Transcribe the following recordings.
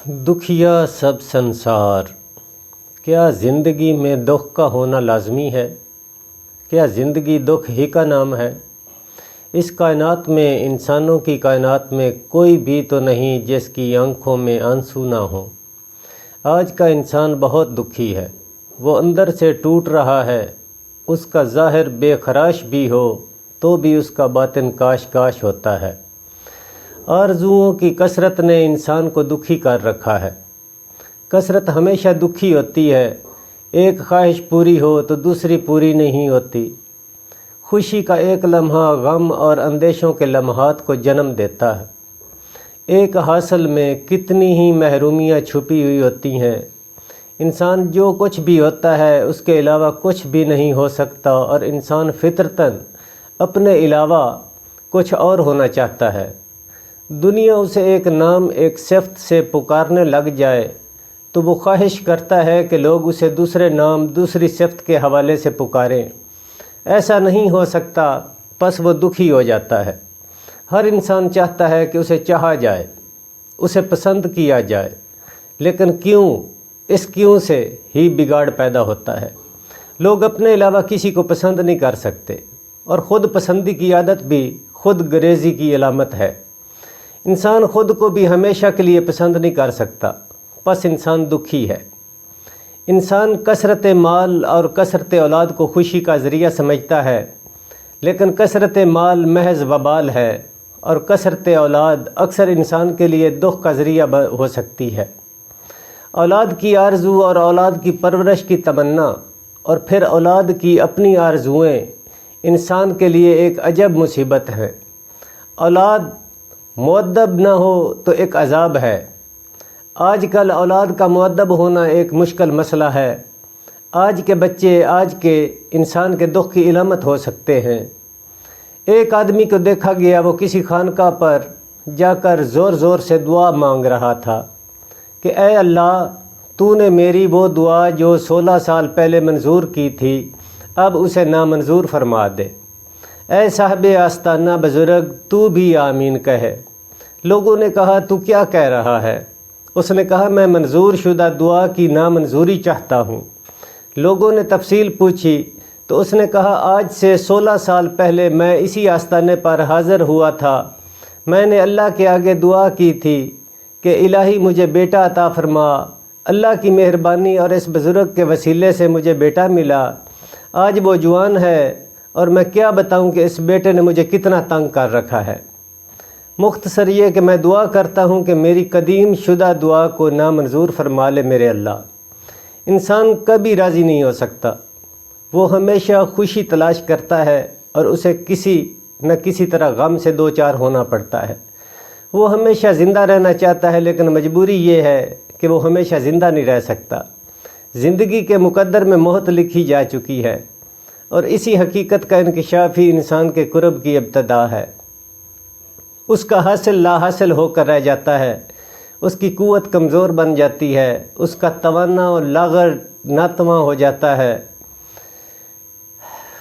दुखिया सब संसार। क्या ज़िंदगी में दुख का होना लाजमी है? क्या ज़िंदगी दुख ही का नाम है? इस कायनात में, इंसानों की कायनात में कोई भी तो नहीं जिसकी आंखों में आंसू ना हो। आज का इंसान बहुत दुखी है, वो अंदर से टूट रहा है। उसका ज़ाहिर बेखराश भी हो तो भी उसका बातिन काश काश होता है। आरज़ुओं की कसरत ने इंसान को दुखी कर रखा है। कसरत हमेशा दुखी होती है। एक ख्वाहिश पूरी हो तो दूसरी पूरी नहीं होती। खुशी का एक लम्हा गम और अंदेशों के लम्हात को जन्म देता है। एक हासिल में कितनी ही महरूमियाँ छुपी हुई होती हैं। इंसान जो कुछ भी होता है उसके अलावा कुछ भी नहीं हो सकता, और इंसान फितरतन अपने अलावा कुछ और होना चाहता है। दुनिया उसे एक नाम, एक सिफ़त से पुकारने लग जाए तो वो ख्वाहिश करता है कि लोग उसे दूसरे नाम, दूसरी सिफ़त के हवाले से पुकारें। ऐसा नहीं हो सकता, बस वो दुखी हो जाता है। हर इंसान चाहता है कि उसे चाहा जाए, उसे पसंद किया जाए, लेकिन क्यों? इस क्यों से ही बिगाड़ पैदा होता है। लोग अपने अलावा किसी को पसंद नहीं कर सकते, और ख़ुद पसंदी की आदत भी खुद गरेज़ी की अलामत है। इंसान ख़ुद को भी हमेशा के लिए पसंद नहीं कर सकता, बस इंसान दुखी है। इंसान कसरत माल और कसरत औलाद को खुशी का ज़रिया समझता है, लेकिन कसरत माल महज वबाल है, और कसरत औलाद अक्सर इंसान के लिए दुख का ज़रिया हो सकती है। औलाद की आरज़ू और औलाद की परवरिश की तमन्ना और फिर औलाद की अपनी आरज़ुएँ इंसान के लिए एक अजब मुसीबत हैं। औलाद मुअद्दब न हो तो एक अज़ाब है। आजकल औलाद का मुअद्दब होना एक मुश्किल मसला है। आज के बच्चे आज के इंसान के दुख की इलामत हो सकते हैं। एक आदमी को देखा गया, वो किसी खानका पर जाकर ज़ोर ज़ोर से दुआ मांग रहा था कि ऐ अल्लाह, तूने मेरी वो दुआ जो 16 साल पहले मंजूर की थी, अब उसे नामंजूर फरमा दे। ऐ साहब आस्ताना बुज़ुर्ग, तू भी आमीन कहे। लोगों ने कहा, तू क्या कह रहा है? उसने कहा, मैं मंजूर शुदा दुआ की नामंजूरी चाहता हूँ। लोगों ने तफसील पूछी तो उसने कहा, आज से 16 साल पहले मैं इसी आस्ताने पर हाज़िर हुआ था। मैंने अल्लाह के आगे दुआ की थी कि इलाही मुझे बेटा अता फरमा। अल्लाह की मेहरबानी और इस बुज़ुर्ग के वसीले से मुझे बेटा मिला। आज वो जवान है, और मैं क्या बताऊं कि इस बेटे ने मुझे कितना तंग कर रखा है। मुख्तसर ये कि मैं दुआ करता हूं कि मेरी कदीम शुदा दुआ को नामंजूर फरमा ले मेरे अल्लाह। इंसान कभी राज़ी नहीं हो सकता। वो हमेशा खुशी तलाश करता है, और उसे किसी न किसी तरह गम से दो चार होना पड़ता है। वो हमेशा ज़िंदा रहना चाहता है, लेकिन मजबूरी ये है कि वो हमेशा ज़िंदा नहीं रह सकता। ज़िंदगी के मुकद्दर में मौत लिखी जा चुकी है, और इसी हकीकत का इंकिशाफ ही इंसान के कुर्ब की इब्तदा है। उसका हासिल ला हासिल होकर रह जाता है, उसकी कुव्वत कमज़ोर बन जाती है, उसका तवन्ना और लागर नातवा हो जाता है,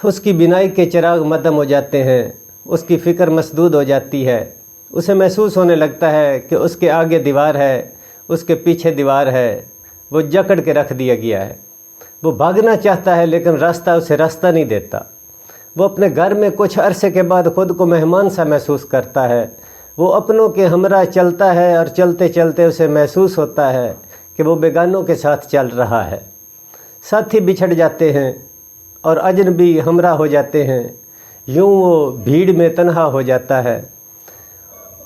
उसकी बिनाई के चिराग मदम हो जाते हैं, उसकी फ़िक्र मसदूद हो जाती है। उसे महसूस होने लगता है कि उसके आगे दीवार है, उसके पीछे दीवार है, वो जकड़ के रख दिया गया है। वो भागना चाहता है, लेकिन रास्ता उसे रास्ता नहीं देता। वो अपने घर में कुछ अरसे के बाद ख़ुद को मेहमान सा महसूस करता है। वो अपनों के हमरा चलता है, और चलते चलते उसे महसूस होता है कि वो बेगानों के साथ चल रहा है। साथी बिछड़ जाते हैं और अजनबी हमरा हो जाते हैं। यूँ वो भीड़ में तन्हा हो जाता है।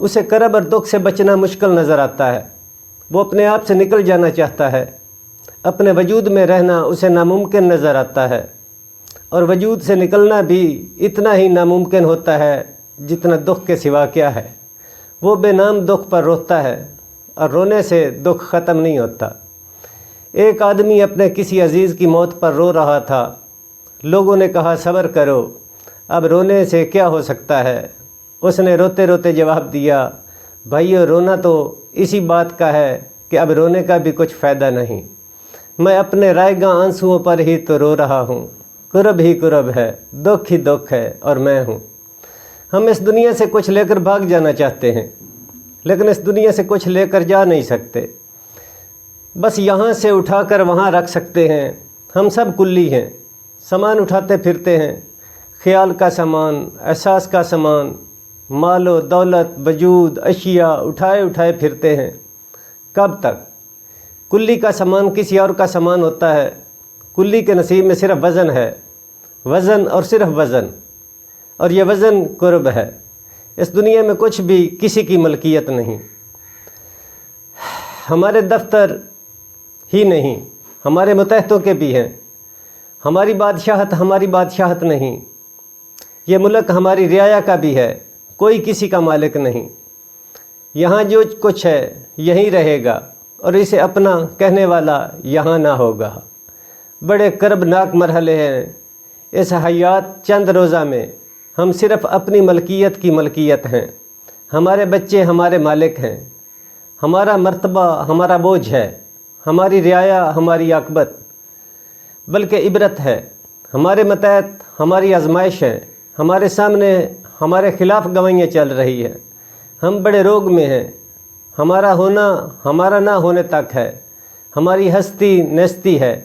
उसे करब और दुख से बचना मुश्किल नज़र आता है। वो अपने आप से निकल जाना चाहता है। अपने वजूद में रहना उसे नामुमकिन नज़र आता है, और वजूद से निकलना भी इतना ही नामुमकिन होता है जितना दुख के सिवा क्या है। वो बेनाम दुख पर रोता है, और रोने से दुख ख़त्म नहीं होता। एक आदमी अपने किसी अजीज़ की मौत पर रो रहा था। लोगों ने कहा, सब्र करो, अब रोने से क्या हो सकता है। उसने रोते रोते जवाब दिया, भाइयों, रोना तो इसी बात का है कि अब रोने का भी कुछ फ़ायदा नहीं। मैं अपने रायगा आंसुओं पर ही तो रो रहा हूँ। कुर्ब ही कुर्ब है, दुख ही दुख है, और मैं हूँ। हम इस दुनिया से कुछ लेकर भाग जाना चाहते हैं, लेकिन इस दुनिया से कुछ लेकर जा नहीं सकते। بس یہاں سے اٹھا کر وہاں رکھ سکتے ہیں۔ ہم سب کلی ہیں، سامان اٹھاتے پھرتے ہیں، خیال کا سامان، احساس کا سامان، مال و دولت، وجود، اشیاء اٹھائے اٹھائے پھرتے ہیں۔ کب تک؟ کلی کا سامان کسی اور کا سامان ہوتا ہے، کلی کے نصیب میں صرف وزن ہے، وزن اور صرف وزن، اور یہ وزن قرب ہے۔ اس دنیا میں کچھ بھی کسی کی ملکیت نہیں۔ ہمارے دفتر ہی نہیں، ہمارے متحدوں کے بھی ہیں۔ ہماری بادشاہت نہیں۔ یہ ملک ہماری رعایا کا بھی ہے، کوئی کسی کا مالک نہیں۔ یہاں جو کچھ ہے یہیں رہے گا، اور اسے اپنا کہنے والا یہاں نہ ہوگا۔ بڑے کربناک مرحلے ہیں اس حیات چند روزہ میں۔ ہم صرف اپنی ملکیت کی ملکیت ہیں، ہمارے بچے ہمارے مالک ہیں، ہمارا مرتبہ ہمارا بوجھ ہے، ہماری رعایا ہماری عاقبت۔ بلکہ عبرت ہے، ہمارے متحد ہماری آزمائش ہیں، ہمارے سامنے ہمارے خلاف گواہیاں چل رہی ہیں۔ ہم بڑے روگ میں ہیں، ہمارا ہونا ہمارا نہ ہونے تک ہے، ہماری ہستی نیستی ہے،